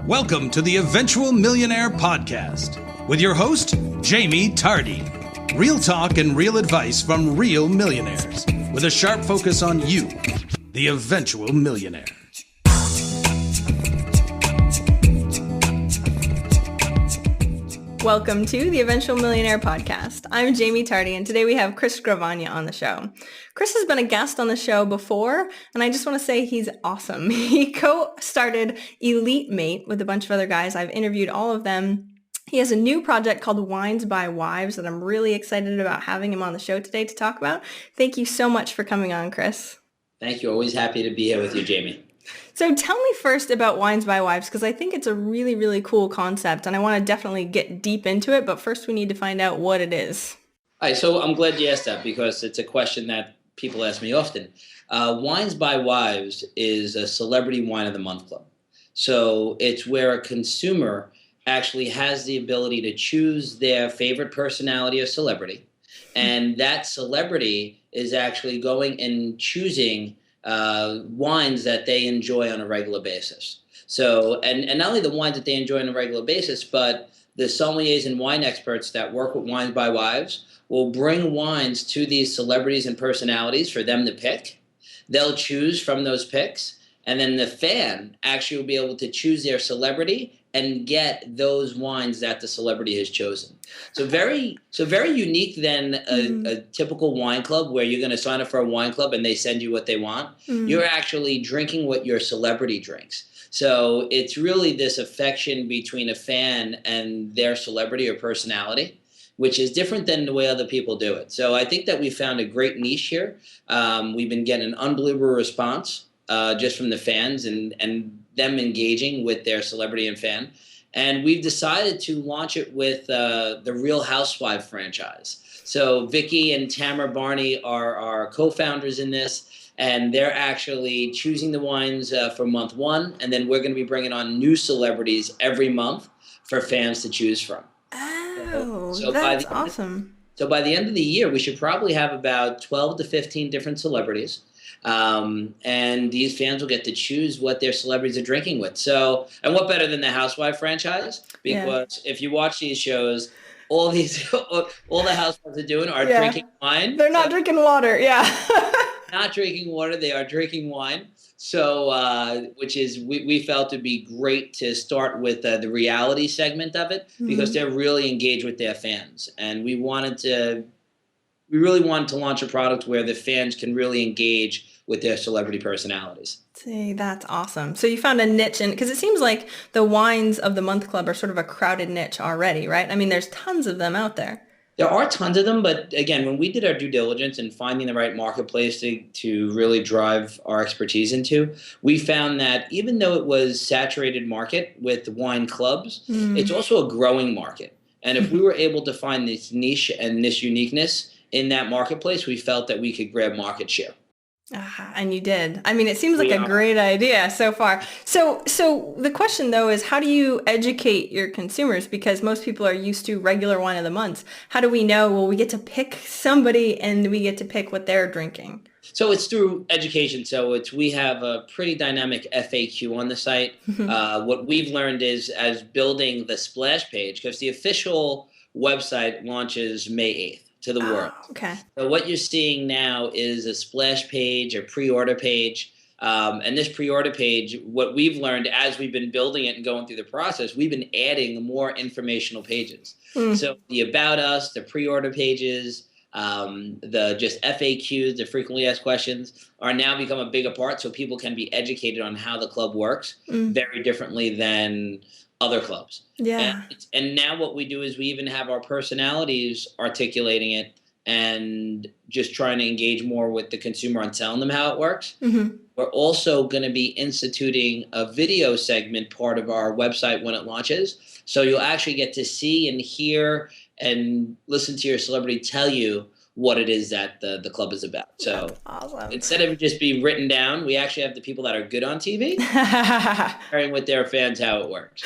Welcome to the Eventual Millionaire Podcast with your host, Jamie Tardy. Real talk and real advice from real millionaires with a sharp focus on you, the eventual millionaire. Welcome to the Eventual Millionaire Podcast. I'm Jamie Tardy, and today we have Chris+Gravagna on the show. Chris has been a guest on the show before, and I just want to say he's awesome. He co-started Elite Mate with a bunch of other guys. I've interviewed all of them. He has a new project called Wines by Wives that I'm really excited about having him on the show today to talk about. Thank you so much for coming on, Chris. Thank you. Always happy to be here with you, Jamie. So tell me first about Wines by Wives, because I think it's a really, really cool concept, and I want to definitely get deep into it, but first we need to find out what it is. All right, so I'm glad you asked that because it's a question that people ask me often. Wines by Wives is a celebrity wine of the month club. So it's where a consumer actually has the ability to choose their favorite personality or celebrity, and that celebrity is actually going and choosing wines that they enjoy on a regular basis. So, and not only the wines that they enjoy on a regular basis, but the sommeliers and wine experts that work with Wines by Wives will bring wines to these celebrities and personalities for them to pick. They'll choose from those picks, and then the fan actually will be able to choose their celebrity and get those wines that the celebrity has chosen. So very unique than a typical wine club where you're going to sign up for a wine club and they send you what they want. You're actually drinking what your celebrity drinks. So it's really this affection between a fan and their celebrity or personality, which is different than the way other people do it. So I think that we found a great niche here. We've been getting an unbelievable response just from the fans and them engaging with their celebrity and fan. And we've decided to launch it with the Real Housewife franchise. So Vicky and Tamara Barney are our co-founders in this, and they're actually choosing the wines for month one, and then we're going to be bringing on new celebrities every month for fans to choose from. Oh, so that's awesome. So by the end of the year, we should probably have about 12 to 15 different celebrities. And these fans will get to choose what their celebrities are drinking with. So, and what better than the Housewife franchise? Because if you watch these shows, all the housewives are doing are drinking wine. They're not drinking water. Not drinking water. They are drinking wine. So, which is, we felt to be great to start with the reality segment of it because they're really engaged with their fans. And we really wanted to launch a product where the fans can really engage with their celebrity personalities. See, that's awesome. So you found a niche because it seems like the wines of the month club are sort of a crowded niche already, right? I mean, there's tons of them out there. There are tons of them, but again, when we did our due diligence and finding the right marketplace to really drive our expertise into, we found that even though it was saturated market with wine clubs, it's also a growing market. And if we were able to find this niche and this uniqueness in that marketplace, we felt that we could grab market share. And you did. I mean, it seems like a great idea so far. So the question, though, is how do you educate your consumers? Because most people are used to regular wine of the month. How do we know, well, we get to pick somebody and we get to pick what they're drinking? So it's through education. So we have a pretty dynamic FAQ on the site. What we've learned is as building the splash page, because the official website launches May 8th. To the world. Okay. So what you're seeing now is a splash page, a pre-order page. And this pre-order page, what we've learned as we've been building it and going through the process, we've been adding more informational pages. So the About Us, the pre-order pages, the just FAQs, the frequently asked questions, are now become a bigger part so people can be educated on how the club works very differently than other clubs. And now what we do is we even have our personalities articulating it and just trying to engage more with the consumer on telling them how it works. We're also going to be instituting a video segment part of our website when it launches. So you'll actually get to see and hear and listen to your celebrity tell you what it is that the club is about. So awesome. Instead of it just being written down, we actually have the people that are good on TV sharing with their fans how it works.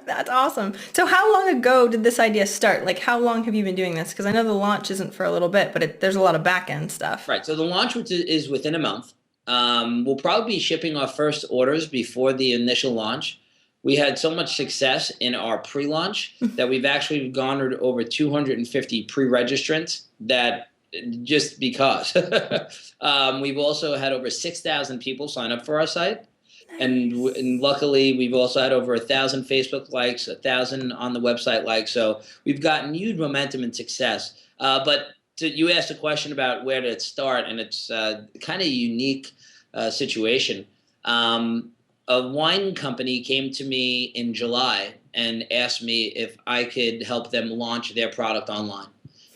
That's awesome. So how long ago did this idea start? Like, how long have you been doing this? Because I know the launch isn't for a little bit, but there's a lot of back-end stuff. Right. So the launch is within a month. We'll probably be shipping our first orders before the initial launch. we had so much success in our pre-launch that we've actually garnered over 250 pre-registrants that just because. We've also had over 6,000 people sign up for our site. And luckily, we've also had over 1,000 Facebook likes, 1,000 on the website likes. So we've gotten huge momentum and success. But you asked a question about where to start, and it's kind of a unique situation. A wine company came to me in July and asked me if I could help them launch their product online.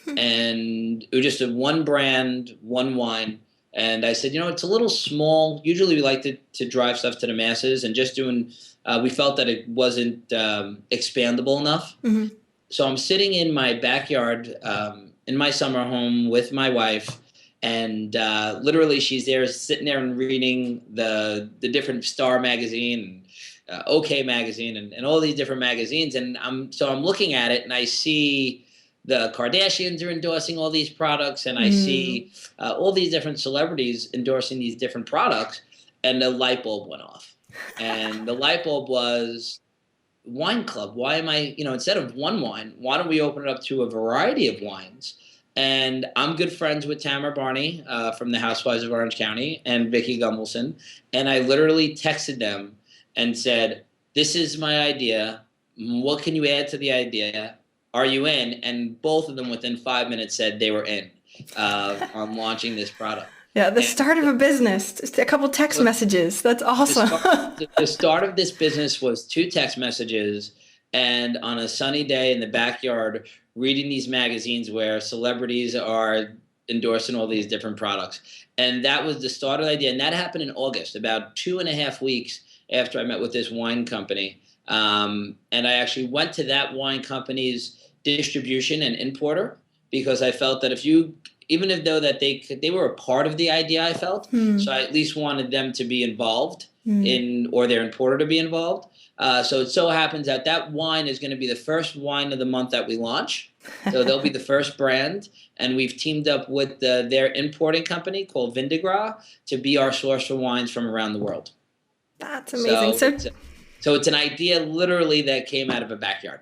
And it was just a one brand, one wine. And I said, it's a little small. Usually we like to drive stuff to the masses, and just doing, we felt that it wasn't expandable enough. Mm-hmm. So I'm sitting in my backyard in my summer home with my wife, and literally she's there sitting there and reading the different Star magazine, OK magazine, and all these different magazines. And I'm looking at it, and I see the Kardashians are endorsing all these products, and I see all these different celebrities endorsing these different products, and the light bulb went off. And the light bulb was wine club. Why am I, instead of one wine, why don't we open it up to a variety of wines? And I'm good friends with Tamara Barney from the Housewives of Orange County and Vicki Gunvalson. And I literally texted them and said, this is my idea. What can you add to the idea? Are you in? And both of them within 5 minutes said they were in on launching this product. Yeah, the start of a business, just a couple text messages. That's awesome. The start of this business was 2 text messages, and on a sunny day in the backyard, reading these magazines where celebrities are endorsing all these different products. And that was the start of the idea. And that happened in August, about 2.5 weeks after I met with this wine company. And I actually went to that wine company's distribution and importer, because I felt that even though that they were a part of the idea, I felt, so I at least wanted them to be involved or their importer to be involved. So it so happens that wine is going to be the first wine of the month that we launch. So they'll be the first brand, and we've teamed up with their importing company called Vindigra to be our source for wines from around the world. That's amazing. So it's an idea literally that came out of a backyard.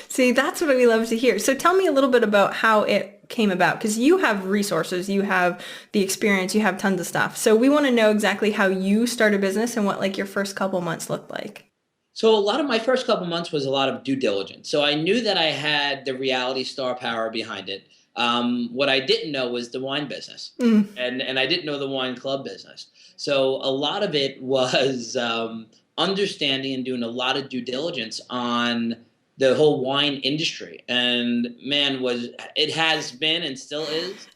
See, that's what we love to hear. So tell me a little bit about how it came about, because you have resources, you have the experience, you have tons of stuff. So we want to know exactly how you start a business and what your first couple months looked like. So a lot of my first couple months was a lot of due diligence. So I knew that I had the reality star power behind it. What I didn't know was the wine business, and I didn't know the wine club business. So a lot of it was understanding and doing a lot of due diligence on the whole wine industry. And man, it has been and still is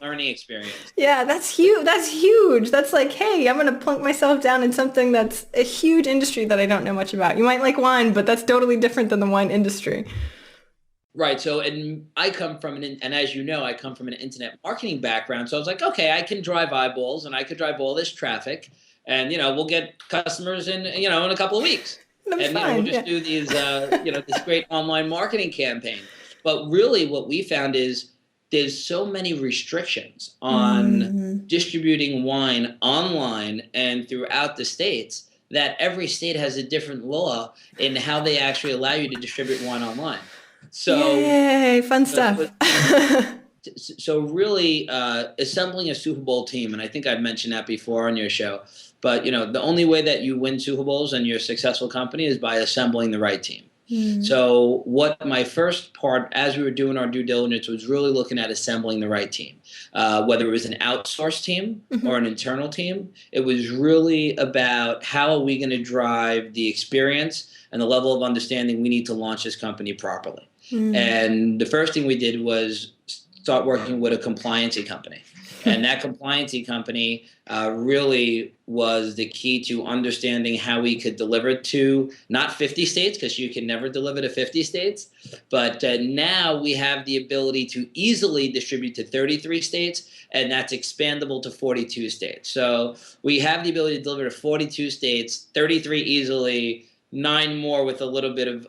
learning experience. Yeah, that's huge. That's huge. That's like, hey, I'm going to plunk myself down in something that's a huge industry that I don't know much about. You might like wine, but that's totally different than the wine industry. Right. So, and I come from and as you know, I come from an internet marketing background. So I was like, okay, I can drive eyeballs and I could drive all this traffic, and, we'll get customers in a couple of weeks. And we'll just do these, this great online marketing campaign. But really what we found is there's so many restrictions on distributing wine online and throughout the states that every state has a different law in how they actually allow you to distribute wine online. So, yay, fun stuff. So really assembling a Super Bowl team, and I think I've mentioned that before on your show, but the only way that you win Super Bowls and you're a successful company is by assembling the right team. So what my first part, as we were doing our due diligence, was really looking at assembling the right team, whether it was an outsourced team or an internal team. It was really about how are we going to drive the experience and the level of understanding we need to launch this company properly. And the first thing we did was start working with a compliancy company. And that compliancy company really was the key to understanding how we could deliver to not 50 states, because you can never deliver to 50 states. But now we have the ability to easily distribute to 33 states, and that's expandable to 42 states. So we have the ability to deliver to 42 states, 33 easily, 9 more with a little bit of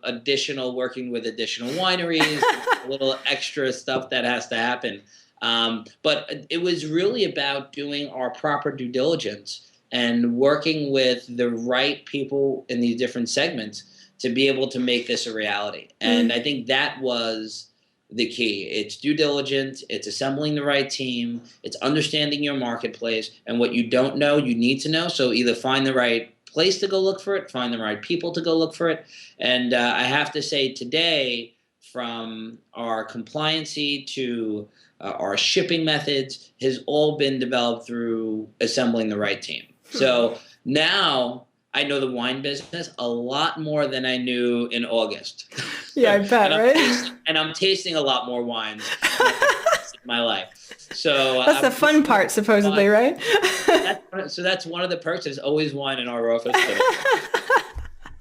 working with additional wineries, a little extra stuff that has to happen. But it was really about doing our proper due diligence and working with the right people in these different segments to be able to make this a reality. And I think that was the key. It's due diligence, it's assembling the right team, it's understanding your marketplace, and what you don't know, you need to know. So either find the right place to go look for it, find the right people to go look for it. And I have to say today, from our compliancy to our shipping methods, has all been developed through assembling the right team. So now I know the wine business a lot more than I knew in August. Yeah, I bet, right? And I'm tasting a lot more wines in my life. So that's the fun part, supposedly, right? So that's one of the perks. There's always wine in our office.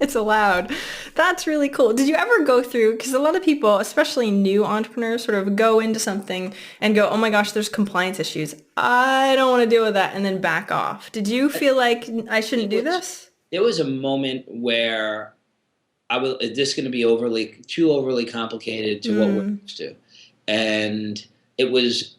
It's allowed. That's really cool. Did you ever go through, because a lot of people, especially new entrepreneurs, sort of go into something and go, oh my gosh, there's compliance issues. I don't want to deal with that, and then back off. Did you feel like I shouldn't do this? There was a moment where is this going to be too overly complicated to what we're used to? And it was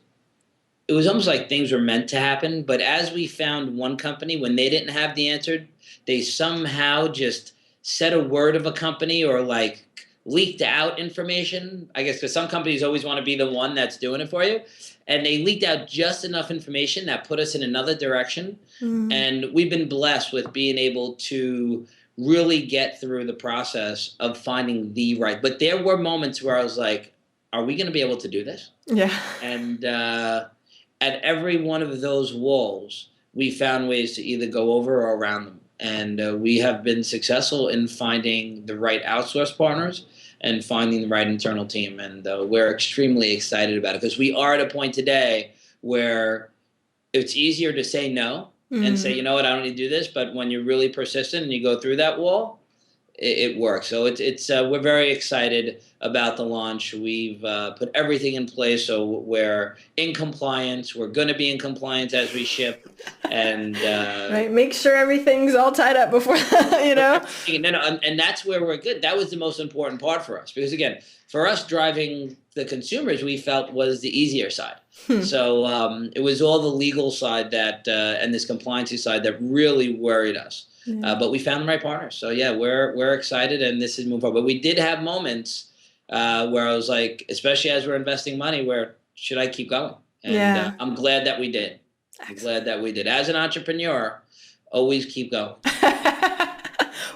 almost like things were meant to happen. But as we found one company, when they didn't have the answer, they somehow just said a word of a company or like leaked out information. I guess because some companies always want to be the one that's doing it for you. And they leaked out just enough information that put us in another direction. And we've been blessed with being able to really get through the process of finding the right. But there were moments where I was like, are we going to be able to do this? Yeah. And at every one of those walls, we found ways to either go over or around them. And we have been successful in finding the right outsource partners and finding the right internal team. And we're extremely excited about it because we are at a point today where it's easier to say no and say, you know what, I don't need to do this. But when you're really persistent and you go through that wall, it works. So it's we're very excited about the launch. We've put everything in place, so we're in compliance. We're going to be in compliance as we ship, and right. Make sure everything's all tied up before you know. And that's where we're good. That was the most important part for us, because again, for us, driving the consumers, we felt was the easier side. So it was all the legal side that and this compliance side that really worried us. But we found the right partners. So yeah, we're excited, and this is moving forward. But we did have moments where I was like, especially as we're investing money, where should I keep going? And I'm glad that we did. I'm glad that we did. As an entrepreneur, always keep going.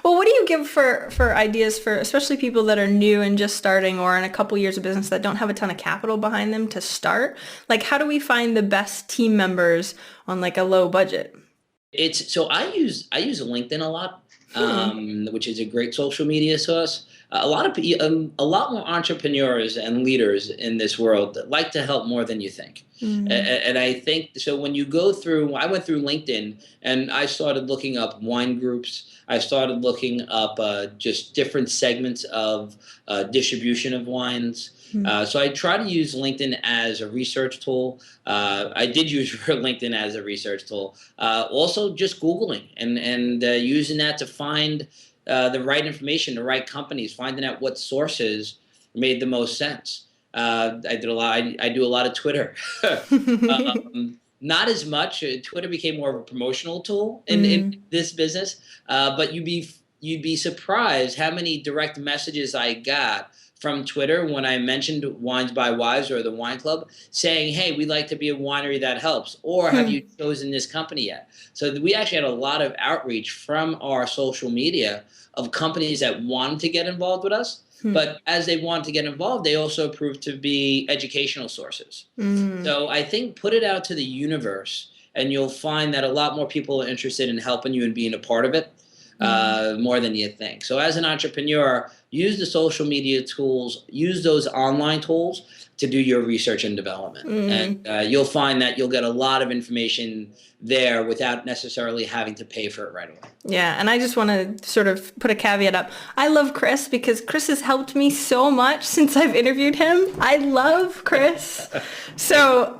Well, what do you give for ideas for especially people that are new and just starting or in a couple years of business that don't have a ton of capital behind them to start? Like, how do we find the best team members on like a low budget? I use LinkedIn a lot, which is a great social media source. A lot more entrepreneurs and leaders in this world that like to help more than you think. And I think so. When you go through, I went through LinkedIn and I started looking up wine groups. I started looking up just different segments of distribution of wines. So I try to use LinkedIn as a research tool. I did use LinkedIn as a research tool. Also just Googling and using that to find the right information, the right companies, finding out what sources made the most sense. I do a lot of Twitter. Not as much. Twitter became more of a promotional tool in this business. But you'd be surprised how many direct messages I got from Twitter when I mentioned Wines by Wives or the Wine Club, saying, hey, we'd like to be a winery that helps, or have you chosen this company yet? So we actually had a lot of outreach from our social media of companies that wanted to get involved with us. But as they wanted to get involved, they also proved to be educational sources. So I think put it out to the universe, and you'll find that a lot more people are interested in helping you and being a part of it. More than you think. So as an entrepreneur, use the social media tools, use those online tools to do your research and development. And you'll find that you'll get a lot of information there without necessarily having to pay for it right away. Yeah, and I just want to sort of put a caveat up. I love Chris because Chris has helped me so much since I've interviewed him. I love Chris. So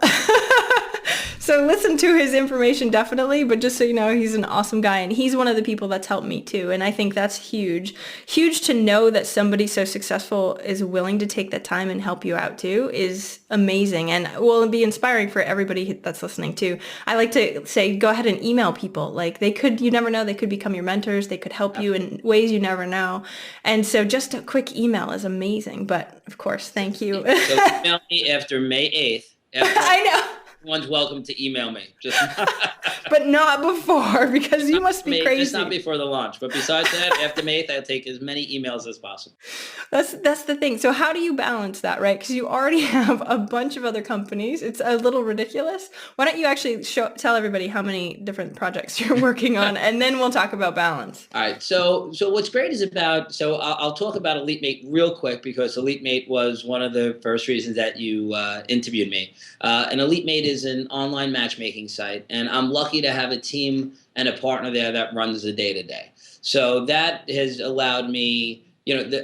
So listen to his information definitely, but just so you know, he's an awesome guy and he's one of the people that's helped me too. And I think that's huge. Huge to know that somebody so successful is willing to take the time and help you out too is amazing and will be inspiring for everybody that's listening too. I like to say, go ahead and email people. Like you never know, they could become your mentors. They could help you in ways you never know. And so just a quick email is amazing. But of course, thank you. So email me after May 8th. I know. Everyone's welcome to email me. But not before, because you must be crazy. Just not before the launch. But besides that, after May 8th, I'll take as many emails as possible. That's the thing. So how do you balance that, right? Because you already have a bunch of other companies. It's a little ridiculous. Why don't you actually tell everybody how many different projects you're working on, and then we'll talk about balance. All right. So what's great is I'll talk about EliteMate real quick because EliteMate was one of the first reasons that you interviewed me. And EliteMate is an online matchmaking site, and I'm lucky to have a team and a partner there that runs the day-to-day. So that has allowed me,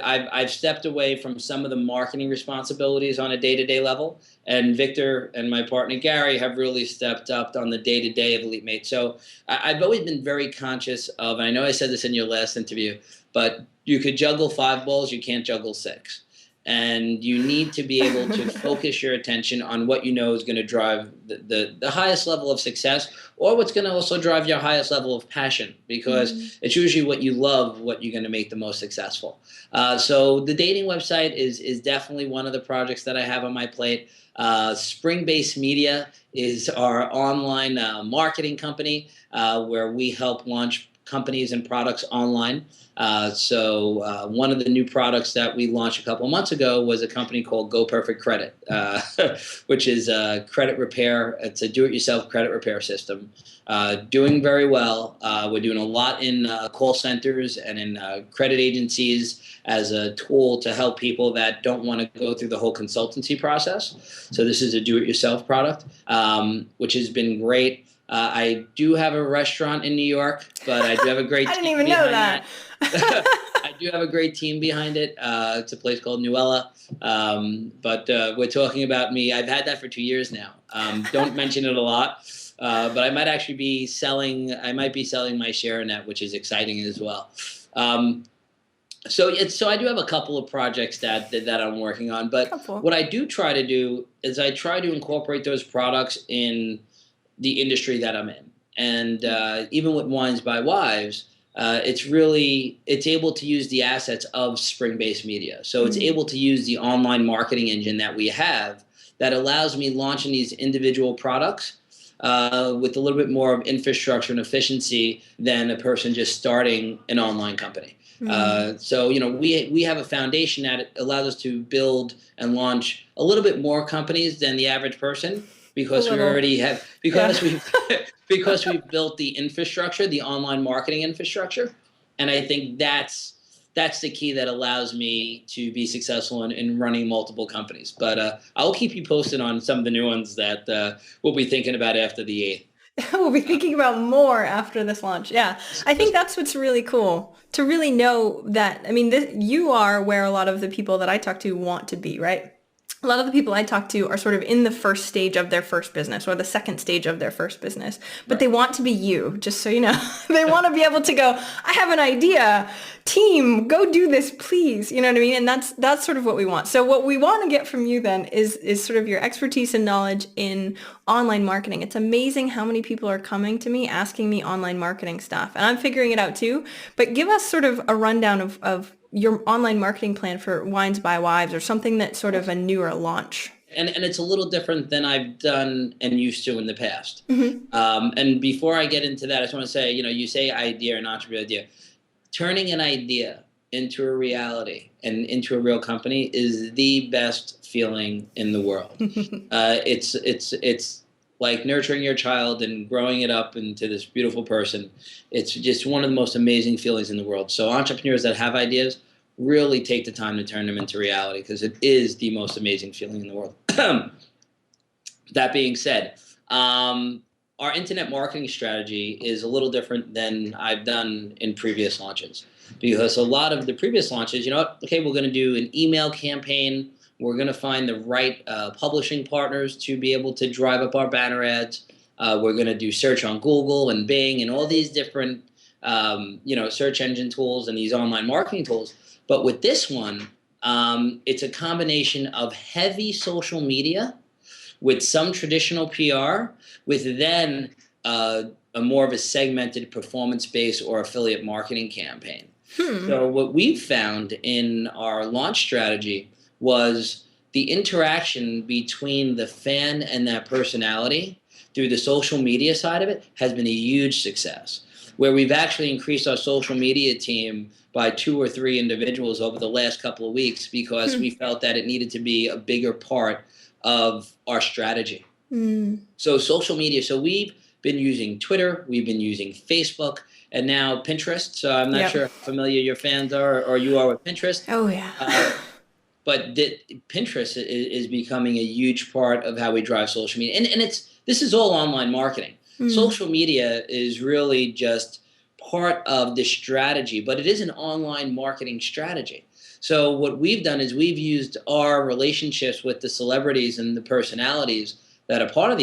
I've stepped away from some of the marketing responsibilities on a day-to-day level, and Victor and my partner Gary have really stepped up on the day-to-day of EliteMate. So I've always been very conscious of, and I know I said this in your last interview, but you could juggle 5 balls, you can't juggle 6. And you need to be able to focus your attention on what you know is going to drive the highest level of success, or what's going to also drive your highest level of passion, because it's usually what you love, what you're going to make the most successful. So the dating website is definitely one of the projects that I have on my plate. Spring-Based Media is our online marketing company where we help launch companies and products online. So one of the new products that we launched a couple of months ago was a company called Go Perfect Credit, which is a credit repair. It's a do-it-yourself credit repair system. Doing very well. We're doing a lot in call centers and in credit agencies as a tool to help people that don't want to go through the whole consultancy process. So this is a do-it-yourself product, which has been great. I do have a restaurant in New York, but I do have a great team. I didn't even know that. I do have a great team behind it. It's a place called Nuella. But we're talking about me. I've had that for 2 years now. Don't mention it a lot. But I might actually be selling my share in that, which is exciting as well. So I do have a couple of projects that I'm working on. But what I do try to do is I try to incorporate those products in the industry that I'm in. And even with Wines by Wives, it's able to use the assets of Spring-Based Media. So it's able to use the online marketing engine that we have that allows me launching these individual products with a little bit more of infrastructure and efficiency than a person just starting an online company. So we have a foundation that allows us to build and launch a little bit more companies than the average person, because we've built the infrastructure, the online marketing infrastructure. And I think that's the key that allows me to be successful in running multiple companies. But I'll keep you posted on some of the new ones that we'll be thinking about after the 8th. We'll be thinking about more after this launch. Yeah, I think that's what's really cool, to really know that, you are where a lot of the people that I talk to want to be, right? A lot of the people I talk to are sort of in the first stage of their first business or the second stage of their first business, but they want to be you, just so you know. They want to be able to go, I have an idea, team, go do this, please. You know what I mean? And that's sort of what we want. So what we want to get from you then is sort of your expertise and knowledge in online marketing. It's amazing how many people are coming to me asking me online marketing stuff, and I'm figuring it out too. But give us sort of a rundown of your online marketing plan for Wines by Wives, or something that's sort of a newer launch. And it's a little different than I've done and used to in the past. And before I get into that, I just want to say, you say idea, an entrepreneur idea. Turning an idea into a reality and into a real company is the best feeling in the world. It's like nurturing your child and growing it up into this beautiful person. It's just one of the most amazing feelings in the world. So entrepreneurs that have ideas, really take the time to turn them into reality, because it is the most amazing feeling in the world. That being said, our internet marketing strategy is a little different than I've done in previous launches, because a lot of the previous launches, we're going to do an email campaign. We're going to find the right publishing partners to be able to drive up our banner ads. We're going to do search on Google and Bing and all these different, search engine tools and these online marketing tools. But with this one, it's a combination of heavy social media with some traditional PR, with then a more of a segmented performance-based or affiliate marketing campaign. So what we found in our launch strategy was the interaction between the fan and that personality through the social media side of it has been a huge success, where we've actually increased our social media team by 2 or 3 individuals over the last couple of weeks because we felt that it needed to be a bigger part of our strategy. So social media, so we've been using Twitter, we've been using Facebook, and now Pinterest. So I'm not sure how familiar your fans are or you are with Pinterest. Oh, yeah. But Pinterest is becoming a huge part of how we drive social media. And this is all online marketing. Social media is really just part of the strategy, but it is an online marketing strategy. So what we've done is we've used our relationships with the celebrities and the personalities that are part of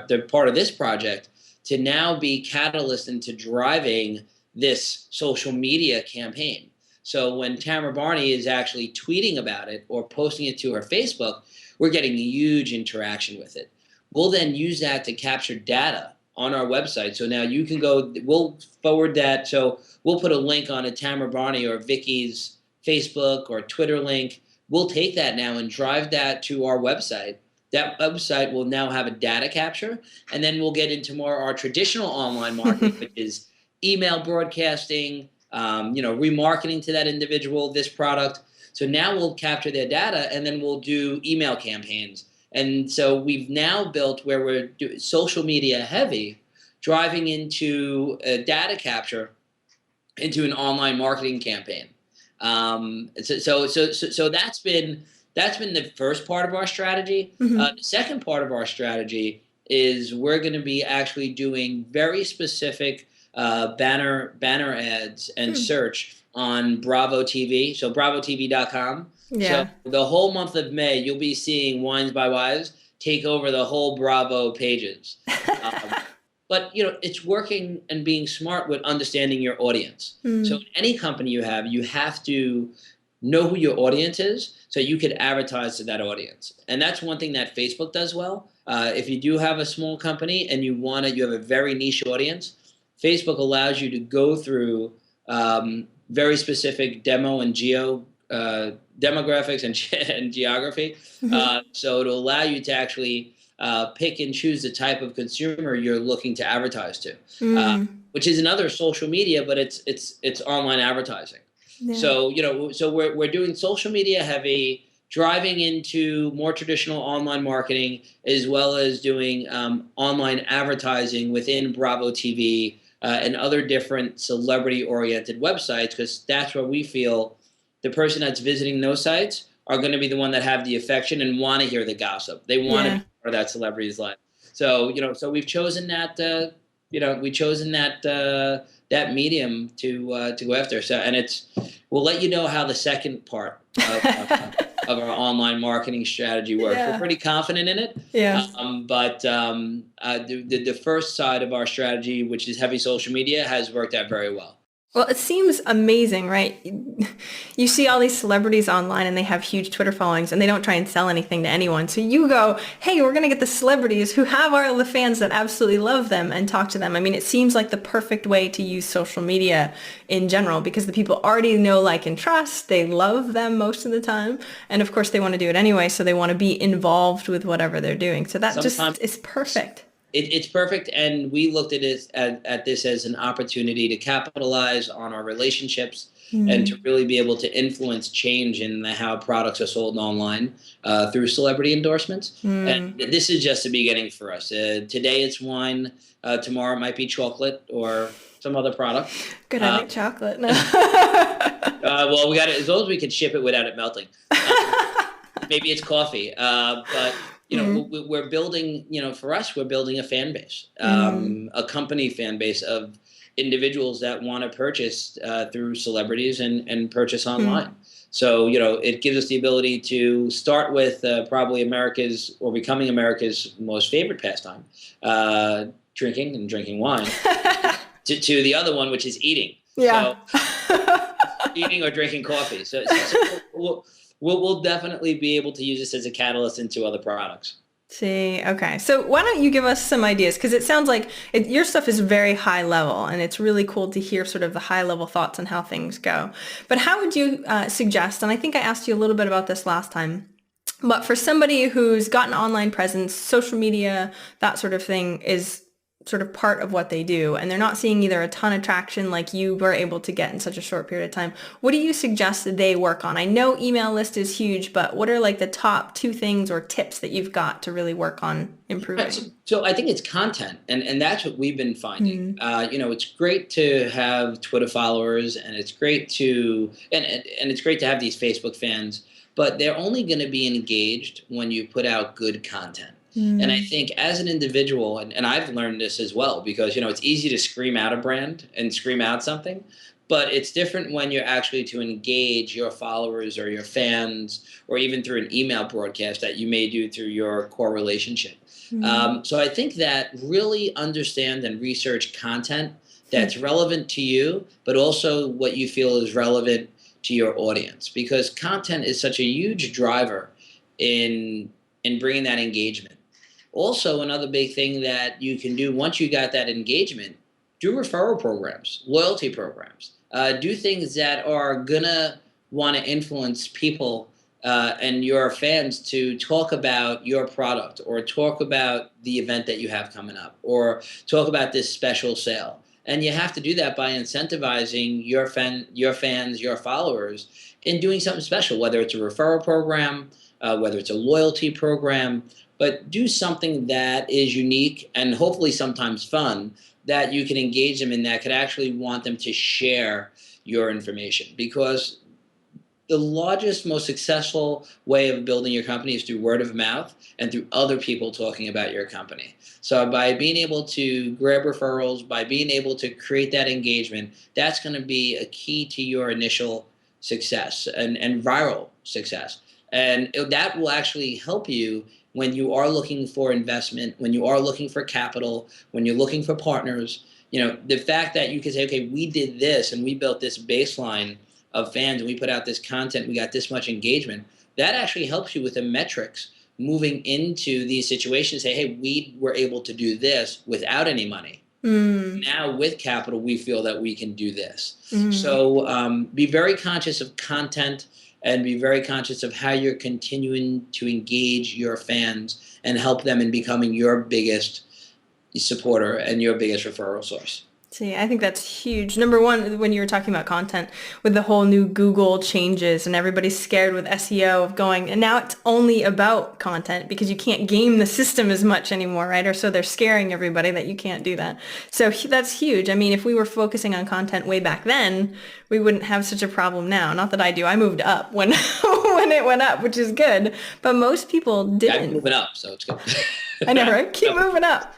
they're part of this project to now be catalyst into driving this social media campaign. So when Tamara Barney is actually tweeting about it or posting it to her Facebook, we're getting a huge interaction with it. We'll then use that to capture data on our website. So now you can we'll forward that. So we'll put a link on a Tamara Barney or Vicky's Facebook or Twitter link. We'll take that now and drive that to our website. That website will now have a data capture, and then we'll get into more our traditional online marketing, which is email broadcasting, remarketing to that individual, this product. So now we'll capture their data, and then we'll do email campaigns. And so we've now built where we're doing social media heavy, driving into data capture into an online marketing campaign. So that's been the first part of our strategy. The second part of our strategy is we're going to be actually doing very specific banner ads and search on Bravo TV. So BravoTV.com. Yeah. So the whole month of May, you'll be seeing Wines by Wives take over the whole Bravo pages. But it's working and being smart with understanding your audience. So in any company you have to know who your audience is so you could advertise to that audience. And that's one thing that Facebook does well. If you do have a small company and you have a very niche audience, Facebook allows you to go through very specific demo and demographics and geography. So it'll allow you to actually pick and choose the type of consumer you're looking to advertise to, which is another social media, but it's online advertising. Yeah. So we're doing social media heavy, driving into more traditional online marketing, as well as doing online advertising within Bravo TV and other different celebrity-oriented websites, because that's where we feel the person that's visiting those sites are going to be the one that have the affection and want to hear the gossip. They want to be part of that celebrity's life. So we've chosen that. That medium to go after. So, and we'll let you know how the second part of our online marketing strategy works. We're pretty confident in it. But the first side of our strategy, which is heavy social media, has worked out very well. Well, it seems amazing, right? You see all these celebrities online and they have huge Twitter followings and they don't try and sell anything to anyone. So you go, hey, we're going to get the celebrities who have all the fans that absolutely love them and talk to them. I mean, it seems like the perfect way to use social media in general because the people already know, like, and trust. They love them most of the time. And of course, they want to do it anyway. So they want to be involved with whatever they're doing. So that just is perfect. It's perfect, and we looked at this as an opportunity to capitalize on our relationships and to really be able to influence change in how products are sold online through celebrity endorsements. And this is just the beginning for us. Today it's wine. Tomorrow it might be chocolate or some other product. Good, I like chocolate. No. Well, we got it as long as we can ship it without it melting. Maybe it's coffee, but. We're building, for us, we're building a fan base, a company fan base of individuals that want to purchase through celebrities and purchase online. So, it gives us the ability to start with probably becoming America's most favorite pastime, drinking and drinking wine, to the other one, which is eating. Yeah. So eating or drinking coffee. So we'll definitely be able to use this as a catalyst into other products. See, okay. So why don't you give us some ideas? Because it sounds like your stuff is very high level, and it's really cool to hear sort of the high level thoughts on how things go. But how would you suggest, and I think I asked you a little bit about this last time, but for somebody who's got an online presence, social media, that sort of thing is sort of part of what they do, and they're not seeing either a ton of traction like you were able to get in such a short period of time, what do you suggest that they work on? I know email list is huge, but what are like the top 2 things or tips that you've got to really work on improving? Right. So I think it's content, and that's what we've been finding. It's great to have Twitter followers, and it's great to and it's great to have these Facebook fans, but they're only going to be engaged when you put out good content. And I think as an individual, and I've learned this as well, because, it's easy to scream out a brand and scream out something, but it's different when you're actually to engage your followers or your fans, or even through an email broadcast that you may do through your core relationship. So I think that really understand and research content that's relevant to you, but also what you feel is relevant to your audience, because content is such a huge driver in bringing that engagement. Also, another big thing that you can do once you got that engagement, do referral programs, loyalty programs, do things that are going to want to influence people and your fans to talk about your product, or talk about the event that you have coming up, or talk about this special sale. And you have to do that by incentivizing your fans, your followers, in doing something special, whether it's a referral program, whether it's a loyalty program, but do something that is unique and hopefully sometimes fun, that you can engage them in, that could actually want them to share your information. Because the largest, most successful way of building your company is through word of mouth and through other people talking about your company. So by being able to grab referrals, by being able to create that engagement, that's going to be a key to your initial success and viral success. And that will actually help you when you are looking for investment, when you are looking for capital, when you're looking for partners. The fact that you can say, okay, we did this and we built this baseline of fans and we put out this content, we got this much engagement, that actually helps you with the metrics moving into these situations. Say, hey, we were able to do this without any money. Now with capital, we feel that we can do this. So be very conscious of content, and be very conscious of how you're continuing to engage your fans and help them in becoming your biggest supporter and your biggest referral source. See, I think that's huge. Number one, when you were talking about content, with the whole new Google changes and everybody's scared with SEO of going, and now it's only about content because you can't game the system as much anymore, right? Or so they're scaring everybody that you can't do that. So that's huge. I mean, if we were focusing on content way back then, we wouldn't have such a problem now. Not that I do. I moved up when when it went up, which is good. But most people didn't. I'm moving up, so it's good. I know, right? Keep moving up.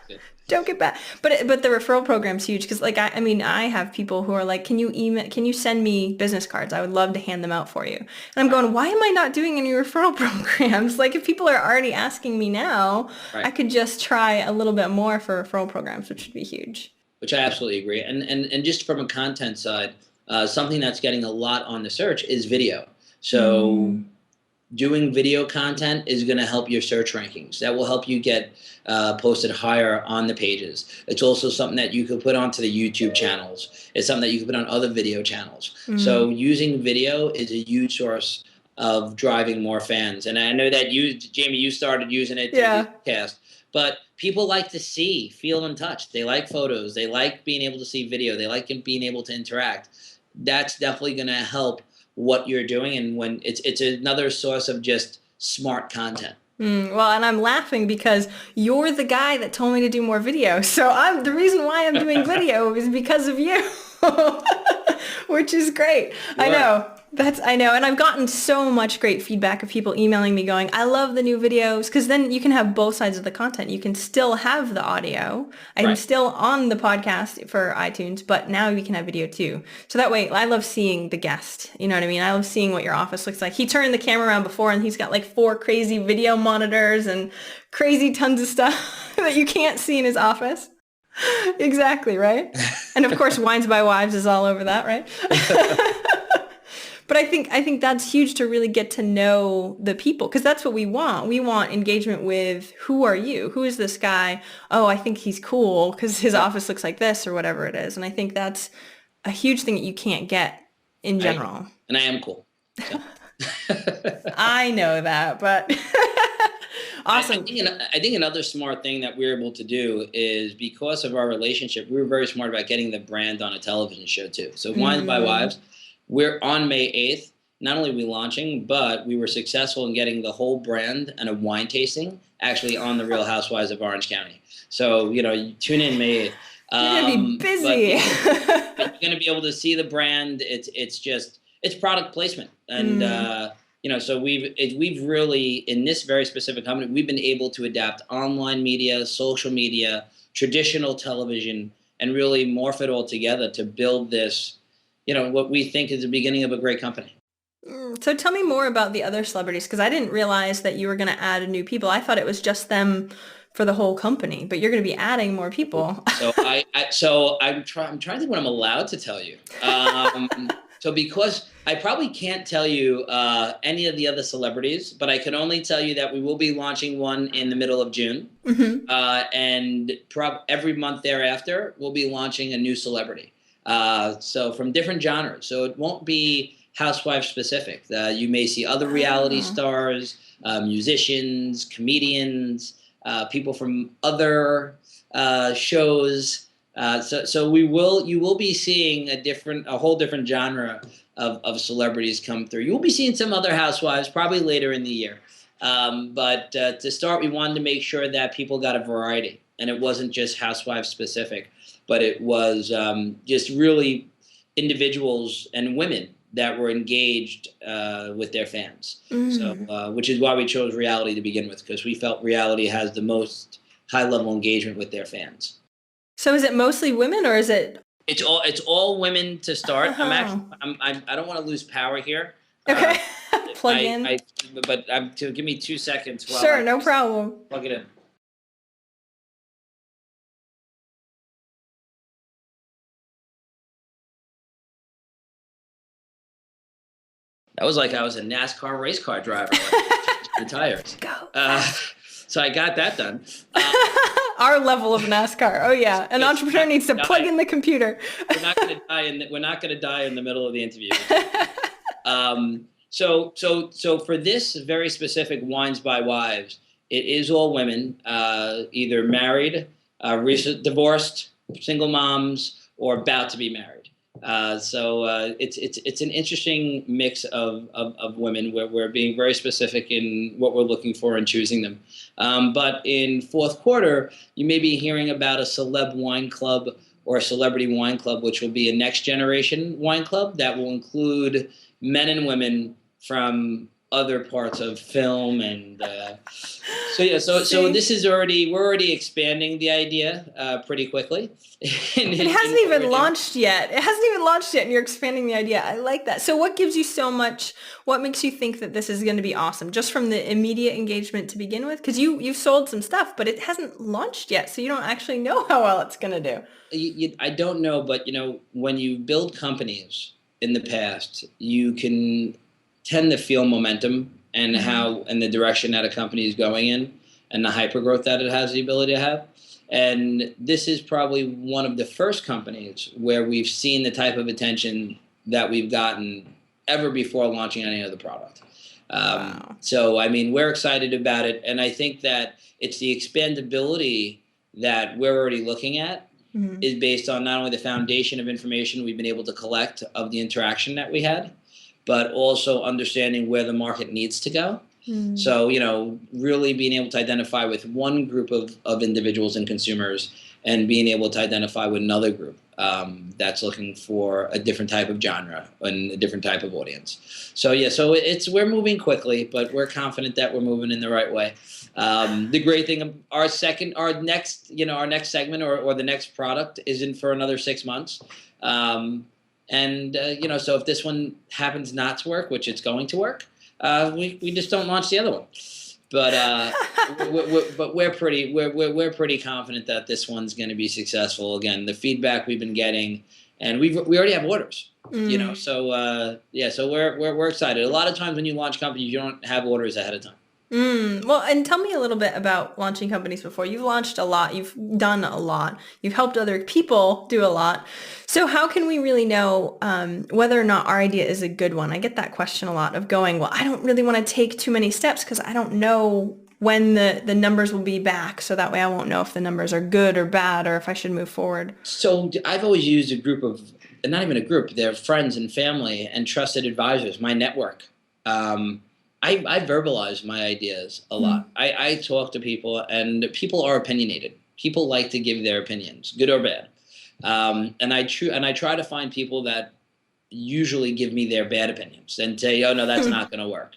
Don't get back. But the referral program's huge, because like I mean I have people who are like, can you send me business cards? I would love to hand them out for you. And I'm going, why am I not doing any referral programs? Like, if people are already asking me now, I could just try a little bit more for referral programs, which would be huge. Which I absolutely agree. And just from a content side, something that's getting a lot on the search is video. So doing video content is going to help your search rankings. That will help you get posted higher on the pages. It's also something that you could put onto the YouTube channels. It's something that you could put on other video channels. So using video is a huge source of driving more fans. And I know that Jamie, you started using it to podcast. But people like to see, feel, and touch. They like photos. They like being able to see video. They like being able to interact. That's definitely going to help what you're doing, and when it's another source of just smart content. Well, and I'm laughing because you're the guy that told me to do more video. So the reason why I'm doing video is because of you, which is great. I know. I know. And I've gotten so much great feedback of people emailing me going, I love the new videos, because then you can have both sides of the content. You can still have the audio. I'm still on the podcast for iTunes, but now we can have video too. So that way, I love seeing the guest. You know what I mean? I love seeing what your office looks like. He turned the camera around before and he's got like 4 crazy video monitors and crazy tons of stuff that you can't see in his office. Exactly, right? And of course, Wines by Wives is all over that, right? But I think that's huge to really get to know the people because that's what we want. We want engagement with who are you? Who is this guy? Oh, I think he's cool because his office looks like this or whatever it is. And I think that's a huge thing that you can't get in general. And I am cool. So. I know that, but awesome. I think another smart thing that we're able to do is because of our relationship, we were very smart about getting the brand on a television show too. So Wines by Wives, we're on May 8th. Not only are we launching, but we were successful in getting the whole brand and a wine tasting actually on the Real Housewives of Orange County. So, you tune in May 8th. You're going to be busy. But you're going to be able to see the brand. It's product placement. And, so we've really, in this very specific company, we've been able to adapt online media, social media, traditional television, and really morph it all together to build this, what we think is the beginning of a great company. So tell me more about the other celebrities, because I didn't realize that you were going to add new people. I thought it was just them for the whole company, but you're going to be adding more people. So I'm trying to think what I'm allowed to tell you. So because I probably can't tell you any of the other celebrities, but I can only tell you that we will be launching one in the middle of June. And every month thereafter, we'll be launching a new celebrity. So from different genres. So it won't be housewife specific. You may see other reality stars, musicians, comedians, people from other shows. So you will be seeing a whole different genre of celebrities come through. You will be seeing some other housewives probably later in the year. But to start, we wanted to make sure that people got a variety, and it wasn't just housewife specific, but it was just really individuals and women that were engaged with their fans. So, which is why we chose reality to begin with, because we felt reality has the most high-level engagement with their fans. So is it mostly women, or is it? It's all women to start. I don't want to lose power here. Okay, plug in. Give me 2 seconds. Sure, no problem. Plug it in. That was like I was a NASCAR race car driver. The tires. Go. So I got that done. Our level of NASCAR. Oh yeah, an entrepreneur needs to plug in the computer. We're not going to die in the middle of the interview. So for this very specific Wines by Wives, it is all women, either married, recent divorced, single moms, or about to be married. So it's an interesting mix of women where we're being very specific in what we're looking for and choosing them. But in fourth quarter, you may be hearing about a celeb wine club or a celebrity wine club, which will be a next generation wine club that will include men and women from other parts of film and so this is we're already expanding the idea pretty quickly. It hasn't even launched yet, and you're expanding the idea. I like that. So what gives you so much, what makes you think that this is going to be awesome, just from the immediate engagement to begin with? Because you've sold some stuff, but it hasn't launched yet, so you don't actually know how well it's going to do. I don't know, but when you build companies in the past, you can tend to feel momentum and and the direction that a company is going in and the hypergrowth that it has the ability to have. And this is probably one of the first companies where we've seen the type of attention that we've gotten ever before launching any other product. Wow. So, I mean, we're excited about it. And I think that it's the expandability that we're already looking at is based on not only the foundation of information we've been able to collect of the interaction that we had, but also understanding where the market needs to go. So, really being able to identify with one group of individuals and consumers and being able to identify with another group that's looking for a different type of genre and a different type of audience. So, we're moving quickly, but we're confident that we're moving in the right way. The great thing, our next segment or the next product isn't for another 6 months. So if this one happens not to work, which it's going to work, we just don't launch the other one. but we're pretty confident that this one's going to be successful. Again, the feedback we've been getting, and we already have orders. So so we're excited. A lot of times when you launch companies, you don't have orders ahead of time. Well, and tell me a little bit about launching companies before. You've launched a lot. You've done a lot. You've helped other people do a lot. So how can we really know whether or not our idea is a good one? I get that question a lot of going, well, I don't really want to take too many steps because I don't know when the numbers will be back. So that way I won't know if the numbers are good or bad or if I should move forward. So I've always used a group of, not even a group, they're friends and family and trusted advisors, my network. I verbalize my ideas a lot. I talk to people, and people are opinionated. People like to give their opinions, good or bad. And I try to find people that usually give me their bad opinions and say, oh, no, that's not going to work.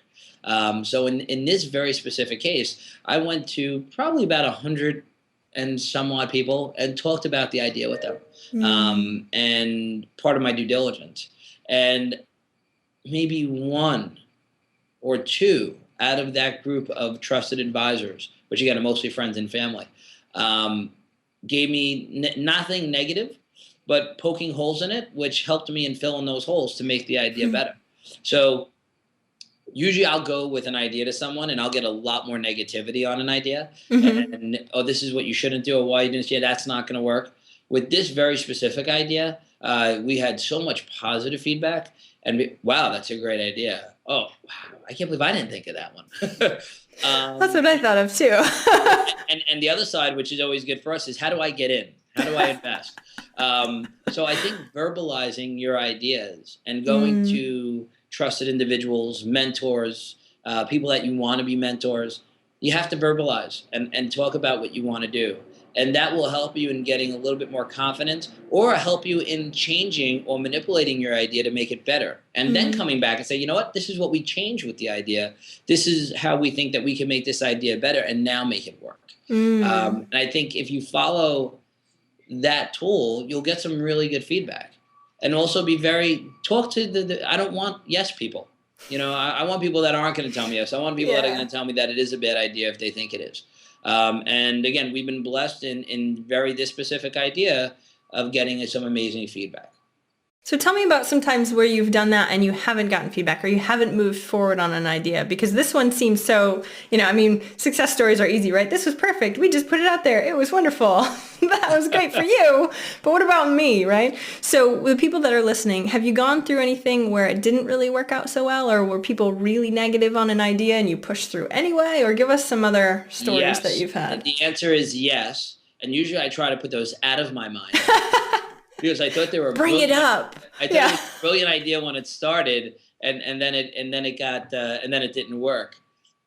So in this very specific case, I went to probably about 100 and some odd people and talked about the idea with them, and part of my due diligence. And maybe one or two out of that group of trusted advisors, which again are mostly friends and family, gave me nothing negative, but poking holes in it, which helped me in filling those holes to make the idea better. So usually I'll go with an idea to someone and I'll get a lot more negativity on an idea. And oh, this is what you shouldn't do, or why you didn't say that's not going to work. With this very specific idea, we had so much positive feedback, and wow, that's a great idea. Oh, wow, I can't believe I didn't think of that one. That's what I thought of too. and the other side, which is always good for us, is how do I get in? How do I invest? So I think verbalizing your ideas and going to trusted individuals, mentors, people that you want to be mentors, you have to verbalize and talk about what you want to do. And that will help you in getting a little bit more confidence, or help you in changing or manipulating your idea to make it better. And then coming back and say, you know what, this is what we changed with the idea. This is how we think that we can make this idea better and now make it work. And I think if you follow that tool, you'll get some really good feedback. And also talk to I don't want yes people. I want people that aren't going to tell me yes. I want people that are going to tell me that it is a bad idea if they think it is. And again, we've been blessed in this specific idea of getting some amazing feedback. So tell me about some times where you've done that and you haven't gotten feedback, or you haven't moved forward on an idea, because this one seems so, success stories are easy, right? This was perfect. We just put it out there. It was wonderful. That was great for you. But what about me, right? So with people that are listening, have you gone through anything where it didn't really work out so well, or were people really negative on an idea and you pushed through anyway? Or give us some other stories that you've had. The answer is yes. And usually I try to put those out of my mind. Because I thought they were bring it up. I thought it was a brilliant idea when it started, and then it didn't work.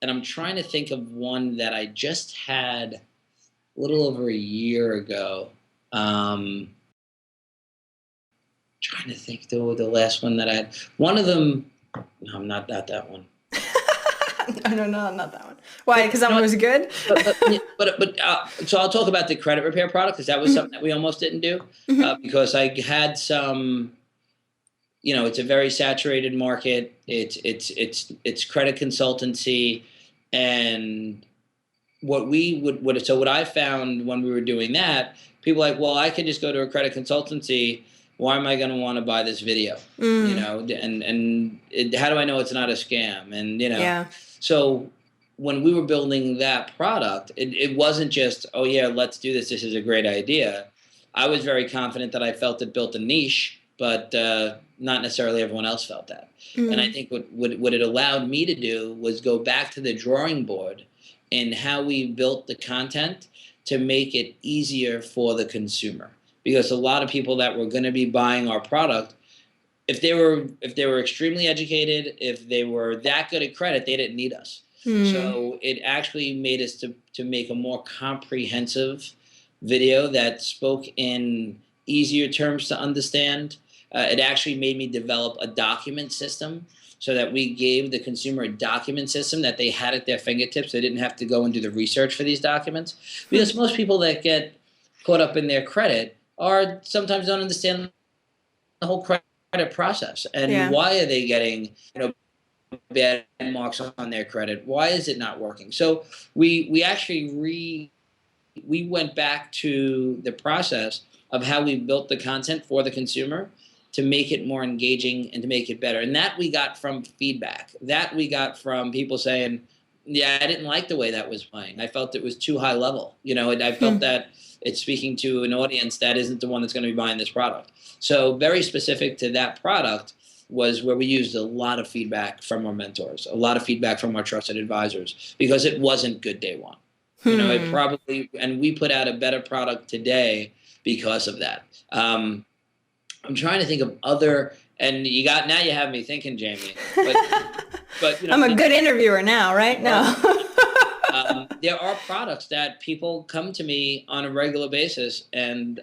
And I'm trying to think of one that I just had a little over a year ago. Trying to think the last one that I had. One of them. No, not that one. No, not that one. Why? Because that one was good? So I'll talk about the credit repair product, because that was something that we almost didn't do, because I had some, it's a very saturated market. It's credit consultancy, and what I found when we were doing that, people were like, well, I could just go to a credit consultancy. Why am I going to want to buy this video? How do I know it's not a scam? And So when we were building that product, it wasn't just, oh yeah, let's do this. This is a great idea. I was very confident that I felt it built a niche, but not necessarily everyone else felt that. And I think what it allowed me to do was go back to the drawing board in how we built the content to make it easier for the consumer. Because a lot of people that were going to be buying our product, if they were extremely educated, if they were that good at credit, they didn't need us. So it actually made us to make a more comprehensive video that spoke in easier terms to understand. It actually made me develop a document system, so that we gave the consumer a document system that they had at their fingertips. They didn't have to go and do the research for these documents. Because most people that get caught up in their credit sometimes don't understand the whole credit process, and why are they getting bad marks on their credit. Why is it not working? So we actually we went back to the process of how we built the content for the consumer to make it more engaging and to make it better. And that we got from feedback. That we got from people saying, yeah, I didn't like the way that was playing. I felt it was too high level. And I felt that it's speaking to an audience that isn't the one that's going to be buying this product. So very specific to that product was where we used a lot of feedback from our mentors, a lot of feedback from our trusted advisors, because it wasn't good day one. It probably, and we put out a better product today because of that. I'm trying to think of other, and now you have me thinking, Jamie. But I'm a good interviewer now, right? No. There are products that people come to me on a regular basis and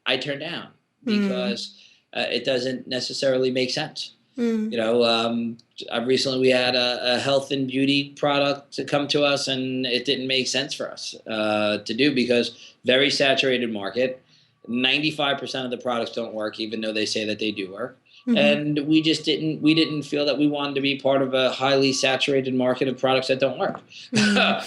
I turn down because it doesn't necessarily make sense. Recently we had a health and beauty product to come to us, and it didn't make sense for us to do because very saturated market. 95% of the products don't work, even though they say that they do work. And we didn't feel that we wanted to be part of a highly saturated market of products that don't work. So,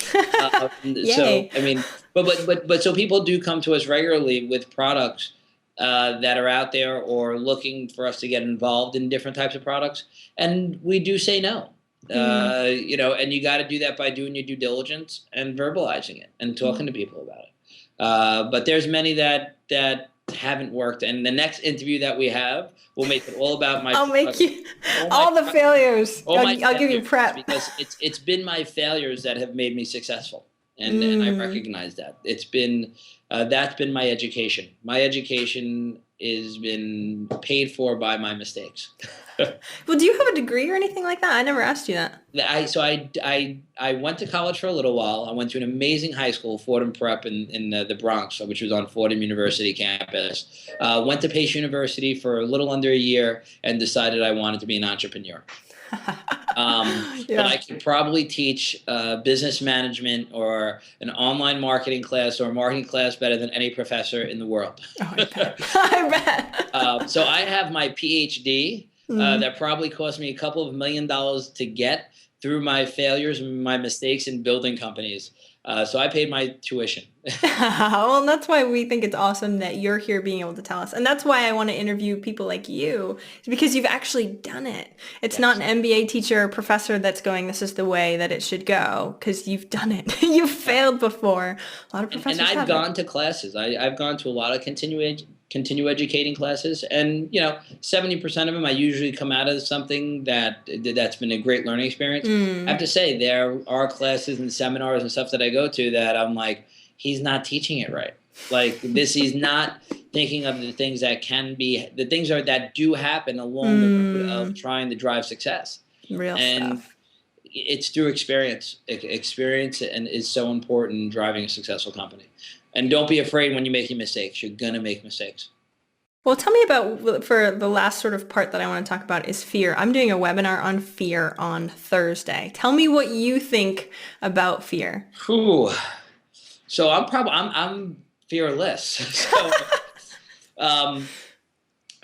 I mean, but so people do come to us regularly with products that are out there or looking for us to get involved in different types of products. And we do say no, and you got to do that by doing your due diligence and verbalizing it and talking to people about it. But there's many that haven't worked. And the next interview that we have, we'll make it all about I'll make you all the failures. I'll give you prep because it's been my failures that have made me successful. And I recognize that. It's been that's been my education. My education has been paid for by my mistakes. Well, do you have a degree or anything like that? I never asked you that. I went to college for a little while. I went to an amazing high school, Fordham Prep in the Bronx, which was on Fordham University campus. Went to Pace University for a little under a year and decided I wanted to be an entrepreneur. But I could probably teach business management or an online marketing class or a marketing class better than any professor in the world. Oh, I bet. I bet. So I have my PhD that probably cost me a couple of $1 million to get through my failures and my mistakes in building companies. So I paid my tuition. Well, that's why we think it's awesome that you're here being able to tell us. And that's why I want to interview people like you, is because you've actually done it. It's not an MBA teacher or professor that's going, this is the way that it should go, because you've done it. You've failed before. A lot of professors have. And I've gone to classes. I've gone to a lot of continue educating classes, and 70% of them I usually come out of something that's been a great learning experience. I have to say there are classes and seminars and stuff that I go to that I'm like, he's not teaching it right. Like he's not thinking of the things that can be, the things that do happen along the route of trying to drive success. Real and stuff. It's through experience. Experience and is so important in driving a successful company. And don't be afraid when you're making mistakes. You're going to make mistakes. Well, tell me about, for the last sort of part that I want to talk about is fear. I'm doing a webinar on fear on Thursday. Tell me what you think about fear. Whew. So I'm fearless. So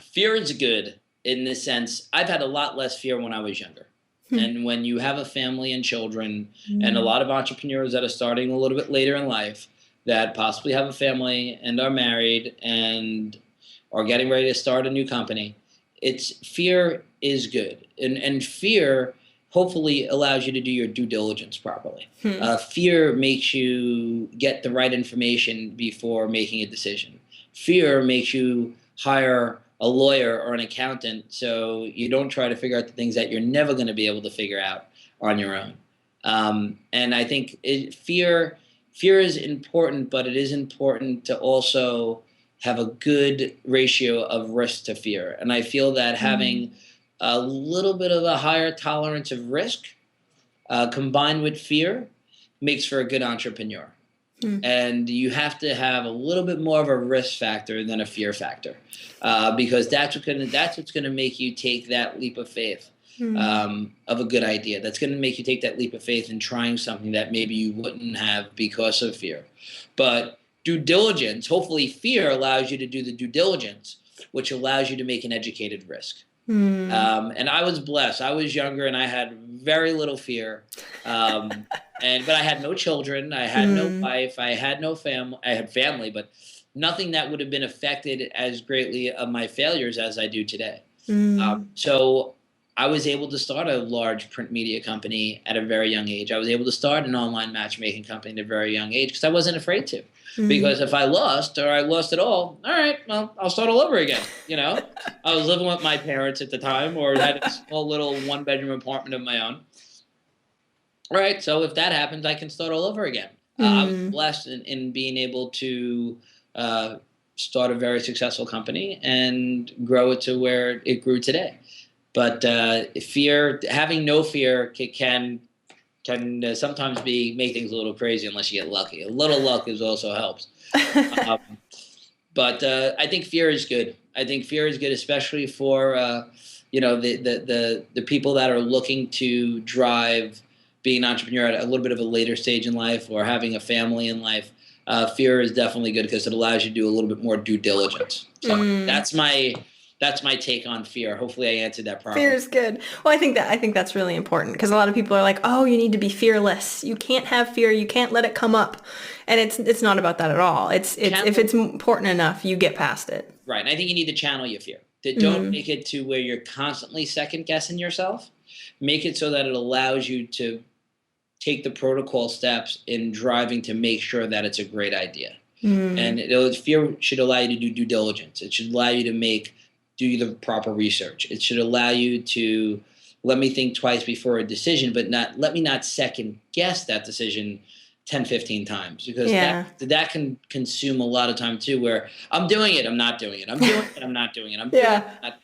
fear is good in this sense. I've had a lot less fear when I was younger. And when you have a family and children and a lot of entrepreneurs that are starting a little bit later in life, that possibly have a family and are married and are getting ready to start a new company, fear is good. And fear hopefully allows you to do your due diligence properly. Fear makes you get the right information before making a decision. Fear makes you hire a lawyer or an accountant so you don't try to figure out the things that you're never going to be able to figure out on your own. And I think fear is important, but it is important to also have a good ratio of risk to fear. And I feel that having a little bit of a higher tolerance of risk combined with fear makes for a good entrepreneur. And you have to have a little bit more of a risk factor than a fear factor, because that's what's going to make you take that leap of faith of a good idea. That's going to make you take that leap of faith in trying something that maybe you wouldn't have because of fear. But due diligence, hopefully fear allows you to do the due diligence, which allows you to make an educated risk. And I was blessed. I was younger and I had very little fear. But I had no children. I had no wife. I had no family. I had family, but nothing that would have been affected as greatly of my failures as I do today. So I was able to start a large print media company at a very young age. I was able to start an online matchmaking company at a very young age because I wasn't afraid to. Because if I lost or I lost it all right, well, I'll start all over again. I was living with my parents at the time or had a small little 1-bedroom apartment of my own. All right, so if that happens, I can start all over again. I was blessed in being able to start a very successful company and grow it to where it grew today. But having no fear can sometimes make things a little crazy unless you get lucky. A little luck also helps. But I think fear is good. I think fear is good, especially for the people that are looking to drive being an entrepreneur at a little bit of a later stage in life or having a family in life. Fear is definitely good because it allows you to do a little bit more due diligence. So that's my take on fear. Hopefully I answered that properly. Fear is good. Well, I think that's really important because a lot of people are like, oh, you need to be fearless. You can't have fear. You can't let it come up. And it's not about that at all. If it's important enough, you get past it. Right. And I think you need to channel your fear. Don't make it to where you're constantly second guessing yourself. Make it so that it allows you to take the protocol steps in driving to make sure that it's a great idea. And fear should allow you to do due diligence. It should allow you to do the proper research. It should allow you to let me think twice before a decision, but let me not second guess that decision 10, 15 times because that can consume a lot of time too, where I'm doing it, I'm not doing it. I'm doing it, I'm not doing it. I'm doing it, I'm not.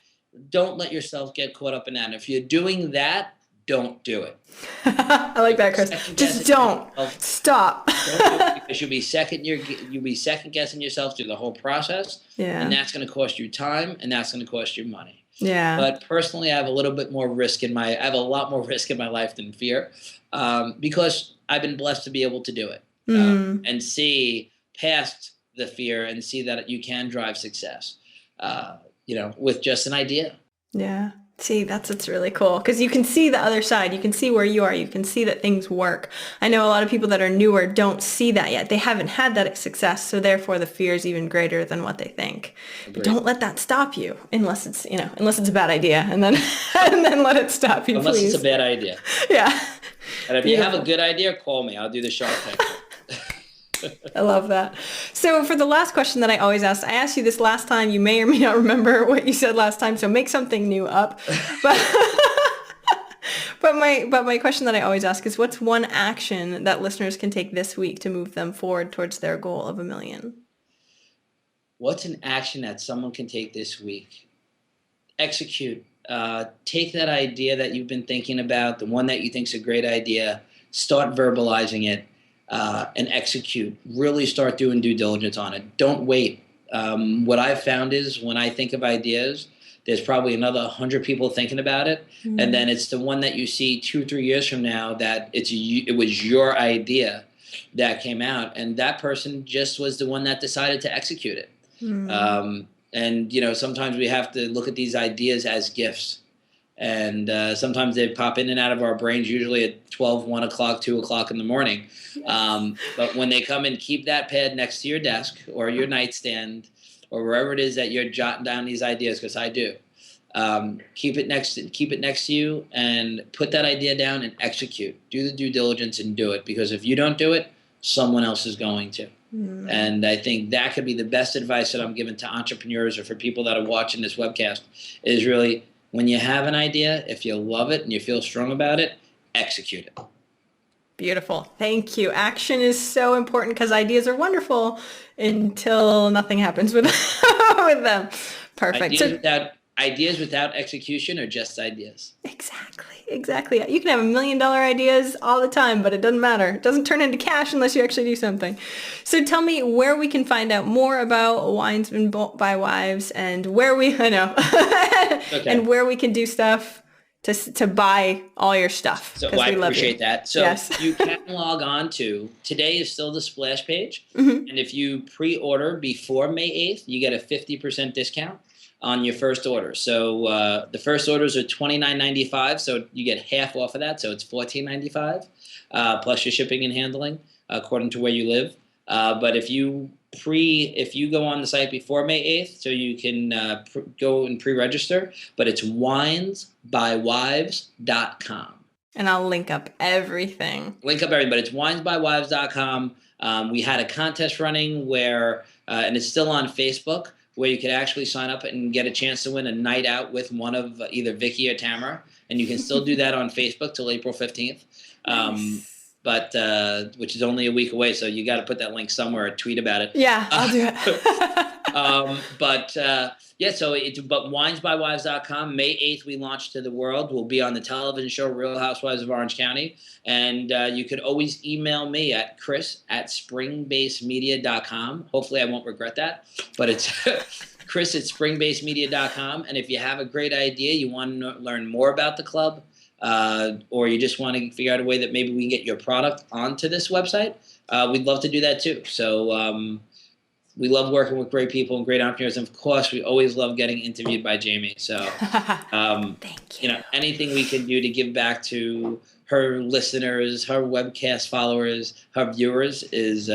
Don't let yourself get caught up in that. And if you're doing that, don't do it. I like that, Chris. Just don't. Stop. Don't do it because you'll be second guessing yourself through the whole process. Yeah. And that's going to cost you time and that's going to cost you money. Yeah. But personally, I have a lot more risk in my life than fear, because I've been blessed to be able to do it and see past the fear and see that you can drive success, with just an idea. Yeah. See, that's really cool because you can see the other side. You can see where you are. You can see that things work. I know a lot of people that are newer don't see that yet. They haven't had that success, so therefore the fear is even greater than what they think. But don't let that stop you unless it's a bad idea, and then let it stop you. Unless please. It's a bad idea. Yeah. And if you have a good idea, call me. I'll do the Shark Tank. I love that. So for the last question that I always ask, I asked you this last time. You may or may not remember what you said last time, so make something new up. But my question that I always ask is, what's one action that listeners can take this week to move them forward towards their goal of $1 million? What's an action that someone can take this week? Execute. Take that idea that you've been thinking about, the one that you think is a great idea, start verbalizing it. And execute. Really start doing due diligence on it. Don't wait. What I've found is when I think of ideas, there's probably another 100 people thinking about it, and then it's the one that you see 2-3 years from now that it was your idea that came out, and that person just was the one that decided to execute it. And sometimes we have to look at these ideas as gifts. And sometimes they pop in and out of our brains, usually at 12, 1 o'clock, 2 o'clock in the morning. But when they come in, keep that pad next to your desk or your nightstand or wherever it is that you're jotting down these ideas, because I do. Keep it next to you and put that idea down and execute. Do the due diligence and do it, because if you don't do it, someone else is going to. And I think that could be the best advice that I'm giving to entrepreneurs or for people that are watching this webcast is really, when you have an idea, if you love it and you feel strong about it, execute it. Beautiful. Thank you. Action is so important because ideas are wonderful until nothing happens with them. Perfect. Ideas without execution are just ideas. Exactly. You can have $1 million ideas all the time, but it doesn't matter. It doesn't turn into cash unless you actually do something. So tell me where we can find out more about Wines by Wives and where and where we can do stuff to buy all your stuff. So I appreciate that. So yes. You can log on to, today is still the splash page. And if you pre-order before May 8th, you get a 50% discount. on your first order. So the first orders are $29.95, so you get half off of that, so it's $14.95 plus your shipping and handling according to where you live. But if you go on the site before May 8th, so you can go and pre-register, but it's winesbywives.com. And I'll link up everything. But it's winesbywives.com. We had a contest running where, and it's still on Facebook, where you could actually sign up and get a chance to win a night out with one of either Vicky or Tamara. And you can still do that on Facebook till April 15th. Nice. But which is only a week away, so you got to put that link somewhere or tweet about it. Yeah, I'll do it. But winesbywives.com. May 8th, we launch to the world. We'll be on the television show Real Housewives of Orange County. And you could always email me at chris@springbasemedia.com. Hopefully I won't regret that. But it's chris@springbasemedia.com. And if you have a great idea, you want to learn more about the club, or you just want to figure out a way that maybe we can get your product onto this website, we'd love to do that too. So we love working with great people and great entrepreneurs. And of course, we always love getting interviewed by Jamie. So, Thank you. Anything we can do to give back to her listeners, her webcast followers, her viewers is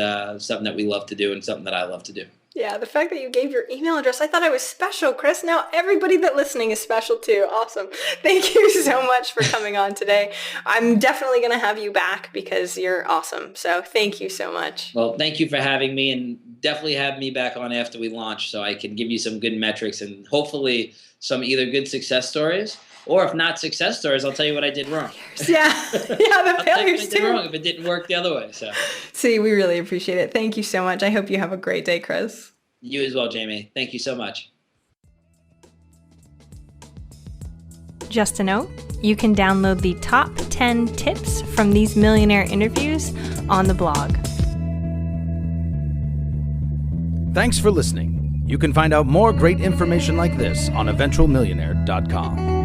something that we love to do and something that I love to do. Yeah, the fact that you gave your email address, I thought I was special, Chris. Now everybody that listening is special too. Awesome. Thank you so much for coming on today. I'm definitely going to have you back because you're awesome. So thank you so much. Well, thank you for having me, and definitely have me back on after we launch so I can give you some good metrics and hopefully some either good success stories, or if not success stories, I'll tell you what I did wrong. Yeah, the failures too. Wrong if it didn't work the other way. So. See, we really appreciate it. Thank you so much. I hope you have a great day, Chris. You as well, Jamie. Thank you so much. Just a note, you can download the top 10 tips from these millionaire interviews on the blog. Thanks for listening. You can find out more great information like this on eventualmillionaire.com.